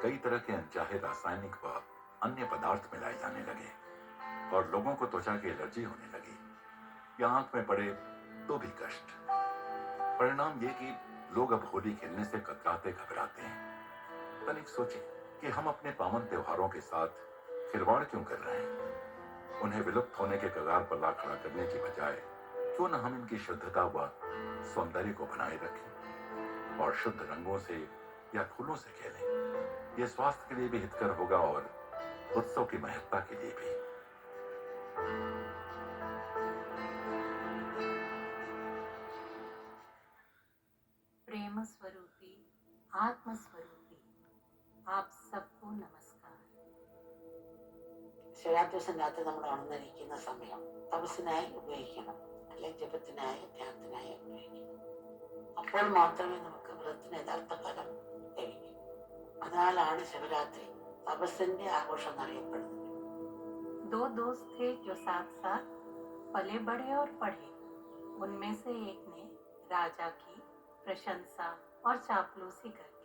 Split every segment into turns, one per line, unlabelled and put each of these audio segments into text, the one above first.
कई तरह के अनचाहे रासायनिक व अन्य पदार्थ मिलाए जाने लगे और लोगों को त्वचा की एलर्जी होने लगी या आंख में पड़े तो भी कष्ट। परिणाम ये कि लोग अब होली खेलने से कतराते घबराते हैं। तनिक सोचें कि हम अपने पावन त्योहारों के साथ खिलवाड़ क्यों कर रहे हैं। उन्हें विलुप्त होने के कगार पर ला खड़ा करने की बजाय क्यों न हम इनकी शुद्धता व सौंदर्य को बनाए रखें और शुद्ध रंगों से या फूलों से खेलें। यह स्वास्थ्य के लिए भी हितकर होगा और उत्सव की महत्ता के लिए भी।
प्रेम स्वरूपी, आत्म स्वरूपी आप सबको नमस्कार।
ശിവരാത്രിസംഘാത്ത് നമ്മൾ ഉണർന്നിരിക്കുന്ന സമയം തപസ്സിനായി ഉപയോഗിക്കണം, അല്ലെങ്കിൽ ജപത്തിനായി ധ്യാനത്തിനായി ഉപയോഗിക്കണം. അപ്പോൾ മാത്രമേ നമുക്ക് വ്രതത്തിന് യഥാർത്ഥ ഫലം ലഭിക്കൂ. അതിനാലാണ് ശിവരാത്രി തപസ്സിന്റെ ആഘോഷം എന്നറിയപ്പെടുന്നത്.
दो दोस्त थे जो साथ साथ पले बढ़े और पढ़े। उनमें से एक ने राजा की प्रशंसा और चापलूसी करके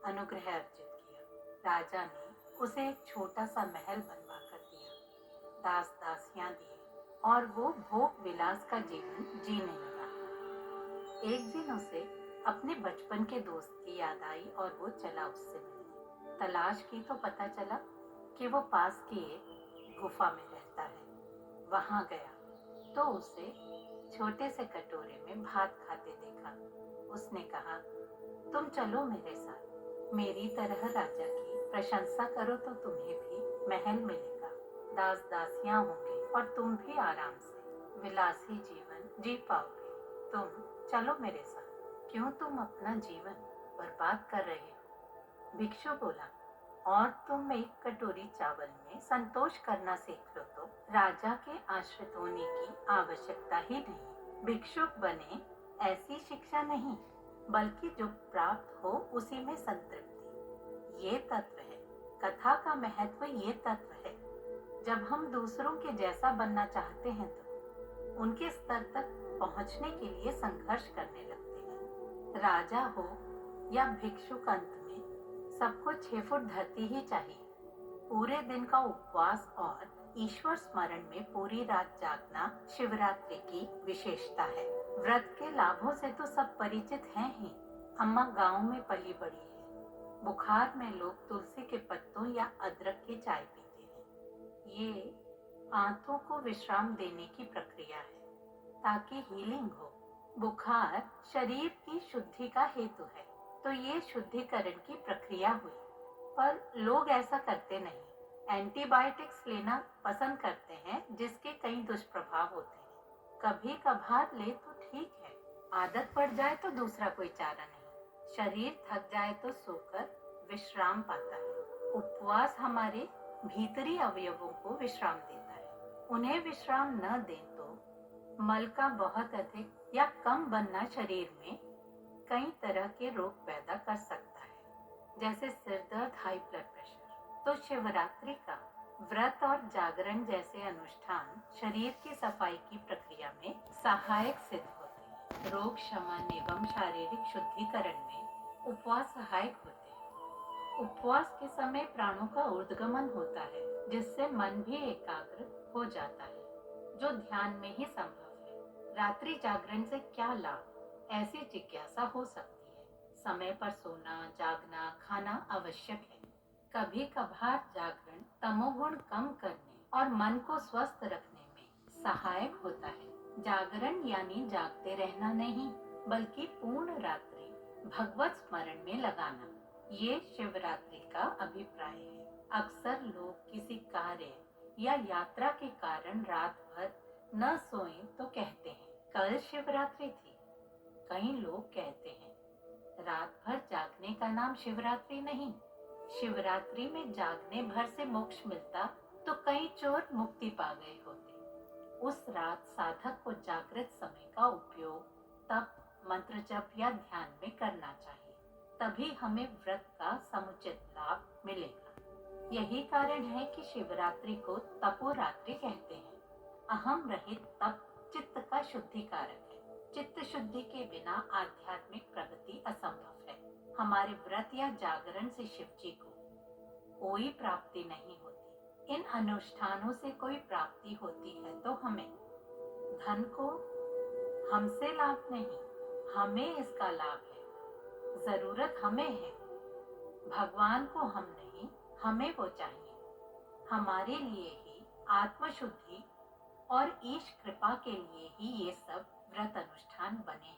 अनुग्रह अर्जित किया। राजा ने उसे एक छोटा सा महल बनवा कर दिया, दास दासियां दिए और वो भोग विलास का जीवन जीने लगा। एक दिन उसे अपने बचपन के दोस्त की याद आई और वो चला उससे मिलने। तलाश की तो पता चला कि वो पास की एक गुफा में रहता है। वहां गया तो उसे छोटे से कटोरे में भात खाते देखा। उसने कहा, तुम चलो मेरे साथ, मेरी तरह राजा की प्रशंसा करो तो तुम्हें भी महल मिलेगा, दास दासियां होंगे और तुम भी आराम से विलासी जीवन जी पाओगे। तुम चलो मेरे साथ, क्यों तुम अपना जीवन बर्बाद कर रहे हो? भिक्षु बोला, और तुम एक कटोरी चावल में संतोष करना सीख लो तो राजा के आश्रित होने की आवश्यकता ही नहीं। भिक्षुक बने ऐसी शिक्षा नहीं, बल्कि जो प्राप्त हो उसी में संतृप्ति। ये तत्व है कथा का महत्व। ये तत्व है जब हम दूसरों के जैसा बनना चाहते हैं तो उनके स्तर तक पहुंचने के लिए संघर्ष करने लगते हैं। राजा हो या भिक्षुक, अंत में सबको 6 फुट धरती ही चाहिए। पूरे दिन का उपवास और ईश्वर स्मरण में पूरी रात जागना शिवरात्रि की विशेषता है। व्रत के लाभों से तो सब परिचित हैं ही। अम्मा गांव में पली बड़ी है। बुखार में लोग तुलसी के पत्तों या अदरक की चाय पीते हैं। ये आंतों को विश्राम देने की प्रक्रिया है ताकि हीलिंग हो। बुखार शरीर की शुद्धि का हेतु है, तो ये शुद्धिकरण की प्रक्रिया हुई। पर लोग ऐसा करते नहीं। एंटीबायोटिक्स लेना पसंद करते हैं जिसके कई दुष्प्रभाव होते हैं। कभी कभार ले तो ठीक है, आदत पड़ जाए तो दूसरा कोई चारा नहीं। शरीर थक जाए तो सोकर विश्राम पाता है। उपवास हमारे भीतरी अवयवों को विश्राम देता है। उन्हें विश्राम न दें तो मल का बहुत अधिक या कम बनना शरीर में कई तरह के रोग पैदा कर सकता है, जैसे सिर दर्द, हाई ब्लड प्रेशर। तो शिवरात्रि का व्रत और जागरण जैसे अनुष्ठान शरीर की सफाई की प्रक्रिया में सहायक सिद्ध होते हैं। रोग शमन एवं शारीरिक शुद्धिकरण में उपवास सहायक होते हैं। उपवास के समय प्राणों का ऊर्ध्वगमन होता है, जिससे मन भी एकाग्र हो जाता है, जो ध्यान में ही संभव है। रात्रि जागरण से क्या लाभ, ऐसी जिज्ञासा हो सकती है। समय पर सोना, जागना, खाना आवश्यक है। कभी कभार जागरण तमोगुण कम करने और मन को स्वस्थ रखने में सहायक होता है। जागरण यानी जागते रहना नहीं, बल्कि पूर्ण रात्रि भगवत स्मरण में लगाना, ये शिवरात्रि का अभिप्राय है। अक्सर लोग किसी कार्य या यात्रा के कारण रात भर न सोएं तो कहते हैं कल शिवरात्रि थी। कई लोग कहते हैं रात भर जागने का नाम शिवरात्रि नहीं। शिवरात्रि में जागने भर से मोक्ष मिलता तो कई चोर मुक्ति पा गए होते। उस रात साधक को जागृत समय का उपयोग तप, मंत्र जप या ध्यान में करना चाहिए, तभी हमें व्रत का समुचित लाभ मिलेगा। यही कारण है कि शिवरात्रि को तपोरात्रि कहते हैं। अहम रहित तप चित्त का शुद्धिकारक है। चित्त शुद्धि के बिना आध्यात्मिक प्रगति असंभव है। हमारे व्रत या जागरण से शिव जी को कोई प्राप्ति नहीं होती। इन अनुष्ठानों से कोई प्राप्ति होती है तो हमें धन को हमसे लाभ नहीं, हमें इसका लाभ है। जरूरत हमें है, भगवान को हम नहीं, हमें वो चाहिए। हमारे लिए ही आत्मशुद्धि और ईश कृपा के लिए ही ये सब व्रत अनुष्ठान बने हैं।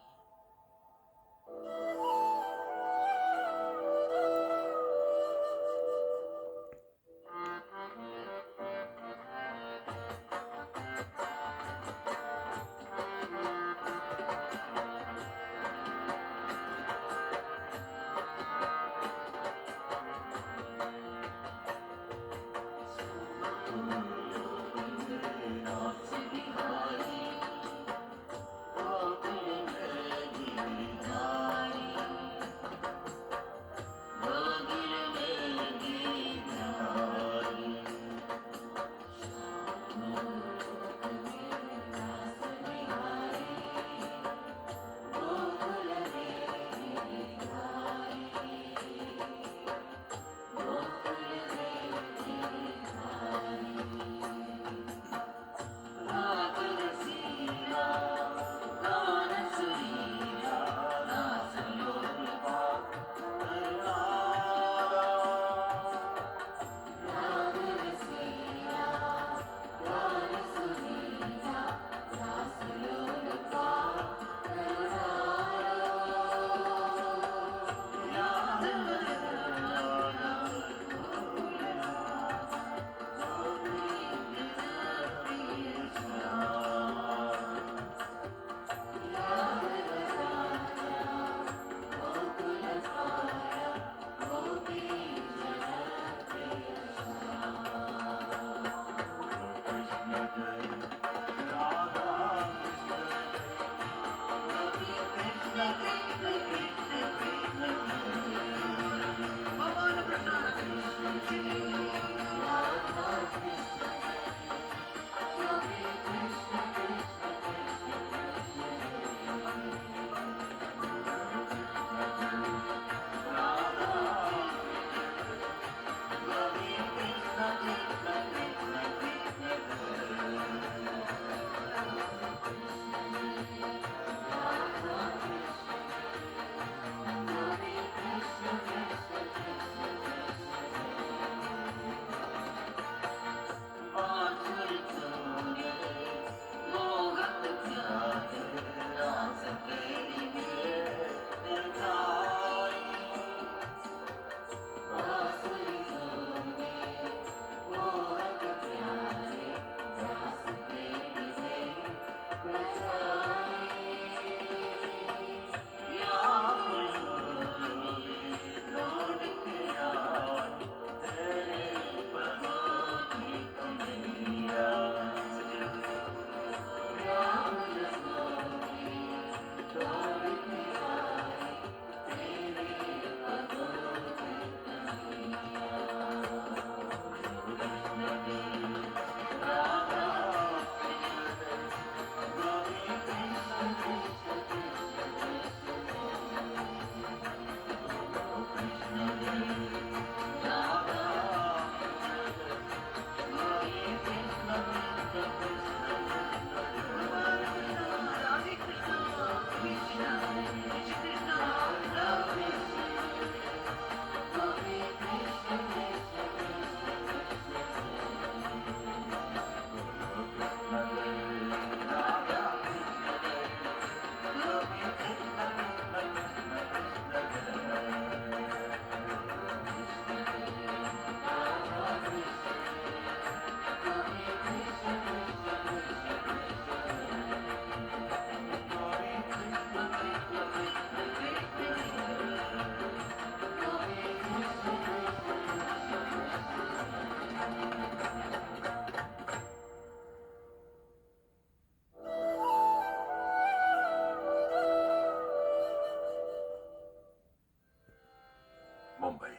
मुंबई,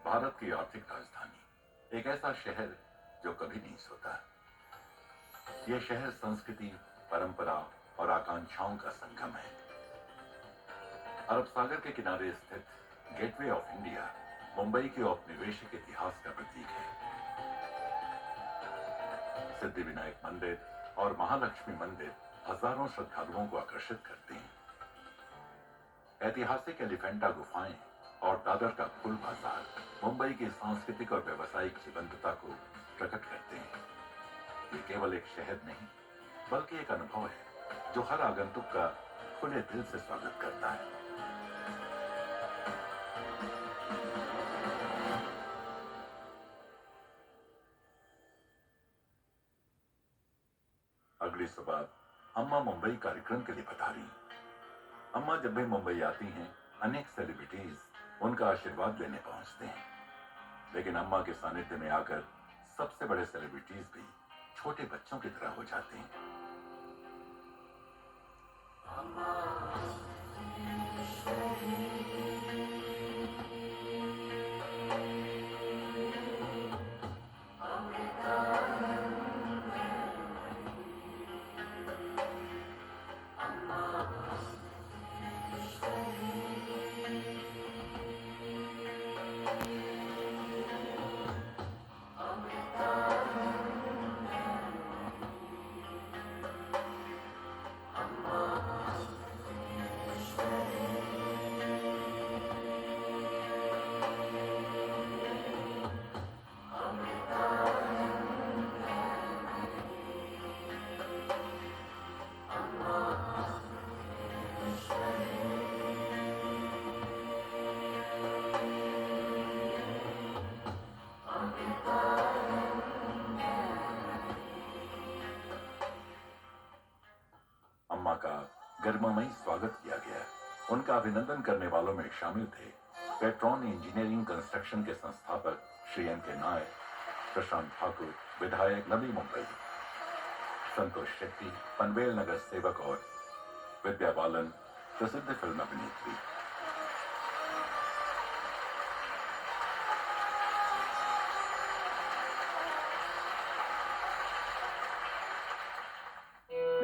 भारत की आर्थिक राजधानी, एक ऐसा शहर जो कभी नहीं सोता। यह शहर संस्कृति, परंपरा और आकांक्षाओं का संगम है। अरब सागर के किनारे स्थित गेटवे ऑफ इंडिया मुंबई के औपनिवेशिक इतिहास का प्रतीक सिद्धिविनायक मंदिर और महालक्ष्मी मंदिर हजारों श्रद्धालुओं को आकर्षित करते हैं। ऐतिहासिक एलिफेंटा गुफाएं और दादर का फुल बाजार मुंबई की सांस्कृतिक और व्यावसायिक जीवंतता को प्रकट करते हैं। ये केवल एक शहर नहीं बल्कि एक अनुभव है जो हर आगंतुक का खुले दिल से स्वागत करता है। अगली सुबह अम्मा मुंबई कार्यक्रम के लिए पधारी। अम्मा जब भी मुंबई आती हैं, अनेक सेलिब्रिटीज उनका आशीर्वाद लेने पहुंचते हैं, लेकिन अम्मा के सानिध्य में आकर सबसे बड़े सेलिब्रिटीज भी छोटे बच्चों की तरह हो जाते हैं। अम्मा का गर्ममयी स्वागत किया गया। उनका अभिनंदन करने वालों में शामिल थे पेट्रॉन इंजीनियरिंग कंस्ट्रक्शन के संस्थापक श्री एन के नायक, प्रशांत ठाकुर विधायक नवी मुंबई, संतोष शेट्टी पनवेल नगर सेवक और विद्या बालन प्रसिद्ध फिल्म अभिनेत्री।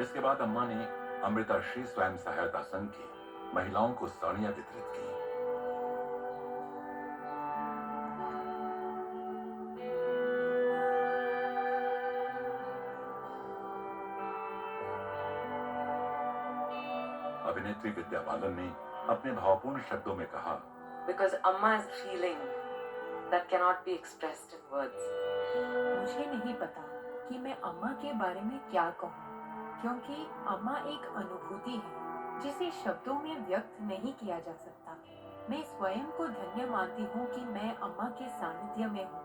इसके बाद अम्मा ने अमृता श्री स्वयं सहायता संघ की महिलाओं को साड़ियां वितरित की। अभिनेत्री विद्या बालन ने अपने भावपूर्ण शब्दों में कहा,
Because Amma is a feeling that cannot be expressed in words.
मुझे नहीं पता कि मैं अम्मा के बारे में क्या कहूँ, क्योंकि अम्मा एक अनुभूति है जिसे शब्दों में व्यक्त नहीं किया जा सकता। मैं स्वयं को धन्य मानती हूँ कि मैं अम्मा के सानिध्य में हूँ,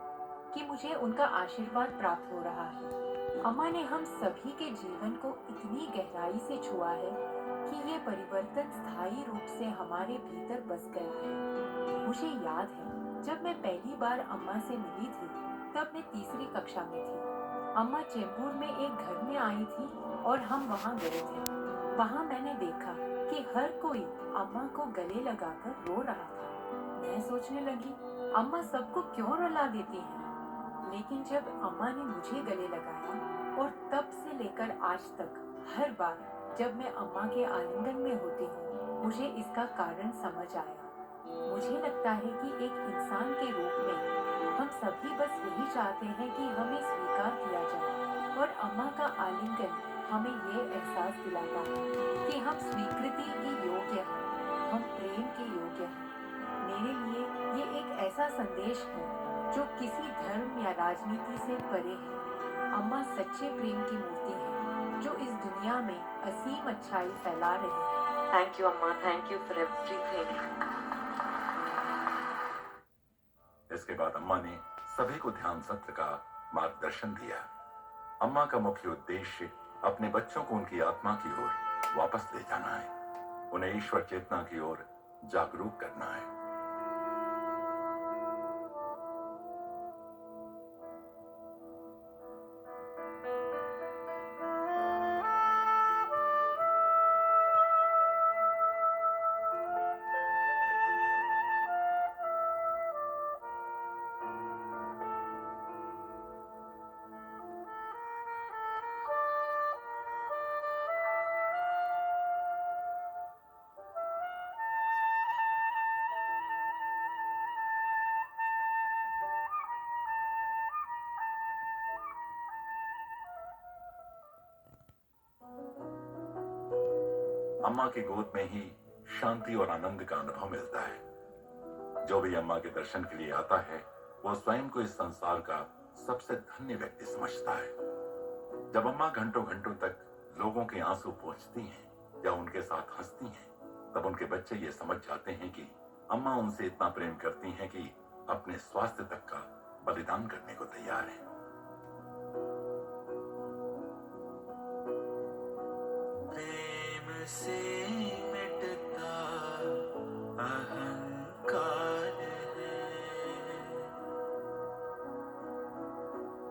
कि मुझे उनका आशीर्वाद प्राप्त हो रहा है। अम्मा ने हम सभी के जीवन को इतनी गहराई से छुआ है कि ये परिवर्तन स्थायी रूप से हमारे भीतर बस गया है। मुझे याद है जब मैं पहली बार अम्मा से मिली थी, तब मैं तीसरी कक्षा में थी। अम्मा चेंबूर में एक घर में आई थी और हम वहाँ गए थे। वहाँ मैंने देखा कि हर कोई अम्मा को गले लगाकर रो रहा था। मैं सोचने लगी, अम्मा सबको क्यों रुला देती हैं? लेकिन जब अम्मा ने मुझे गले लगाया और तब से लेकर आज तक हर बार जब मैं अम्मा के आलिंगन में होती हूँ, मुझे इसका कारण समझ आया। मुझे लगता है कि एक इंसान के रूप में हम सभी बस यही चाहते हैं कि हमें स्वीकार किया जाए, और अम्मा का आलिंगन हमें ये एहसास दिलाता है कि हम स्वीकृति के योग्य हैं, हम प्रेम के योग्य हैं। मेरे लिए ये एक ऐसा संदेश है जो किसी धर्म या राजनीति से परे है। अम्मा सच्चे प्रेम की मूर्ति है जो इस दुनिया में असीम अच्छाई फैला रही है।
Thank you, Amma. Thank you for everything.
इसके बाद अम्मा ने सभी को ध्यान सत्र का मार्गदर्शन दिया। अम्मा का मुख्य उद्देश्य अपने बच्चों को उनकी आत्मा की ओर वापस ले जाना है, उन्हें ईश्वर चेतना की ओर जागरूक करना है। अम्मा की गोद में ही शांति और आनंद का अनुभव मिलता है। जो भी अम्मा के दर्शन के लिए आता है वो स्वयं को इस संसार का सबसे धन्य व्यक्ति समझता है। जब अम्मा घंटों घंटों तक लोगों के आंसू पोंछती हैं या उनके साथ हंसती हैं, तब उनके बच्चे ये समझ जाते हैं कि अम्मा उनसे इतना प्रेम करती हैं कि अपने स्वास्थ्य तक का बलिदान करने को तैयार है।
प्रेम से मिटता अहंकार है,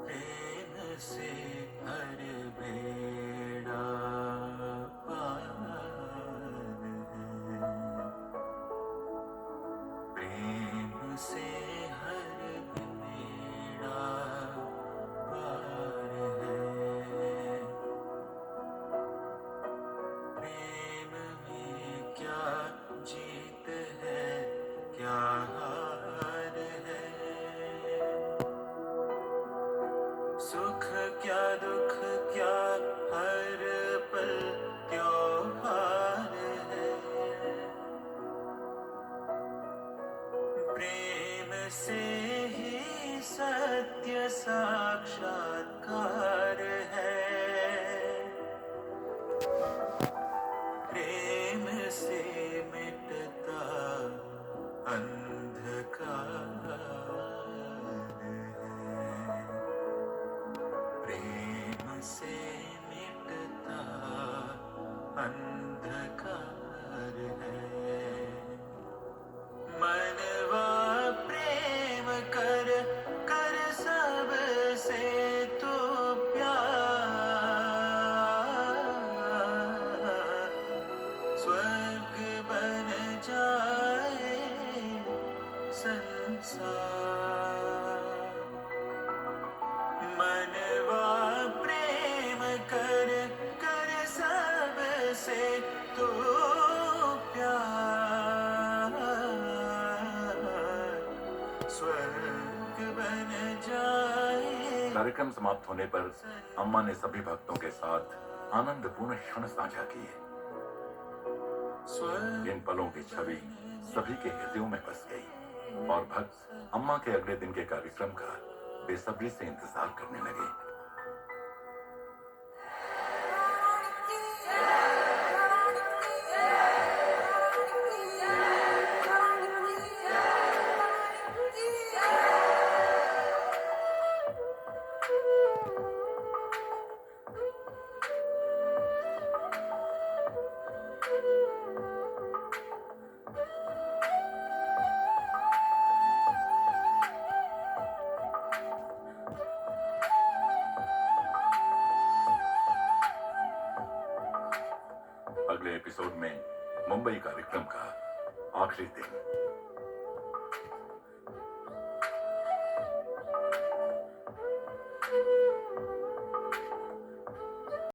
प्रेम से हर बेड़ा पार है, प्रेम से हर बेड़ा पार है। प्रेम में क्या जीत है, क्या हार है, सुख क्या दुख क्या हर पल त्योहार है, प्रेम से ही सत्य साक्षात्कार है, प्रेम से मिटता अंधकार है, प्रेम से मिटता अंधकार है। मनवा प्रेम कर कर सब से तो प्यार, स्वर्ग बन जाए संसार। मनवा प्रेम कर कर सब से तो प्यार, स्वर्ग बन जाए।
कार्यक्रम समाप्त होने पर अम्मा ने सभी भक्तों के साथ आनंदपूर्ण क्षण साझा किए। इन पलों की छवि सभी के हृदयों में बस गई और भक्त अम्मा के अगले दिन के कार्यक्रम का बेसब्री से इंतजार करने लगे। अगले एपिसोड में मुंबई कार्यक्रम का आखिरी दिन।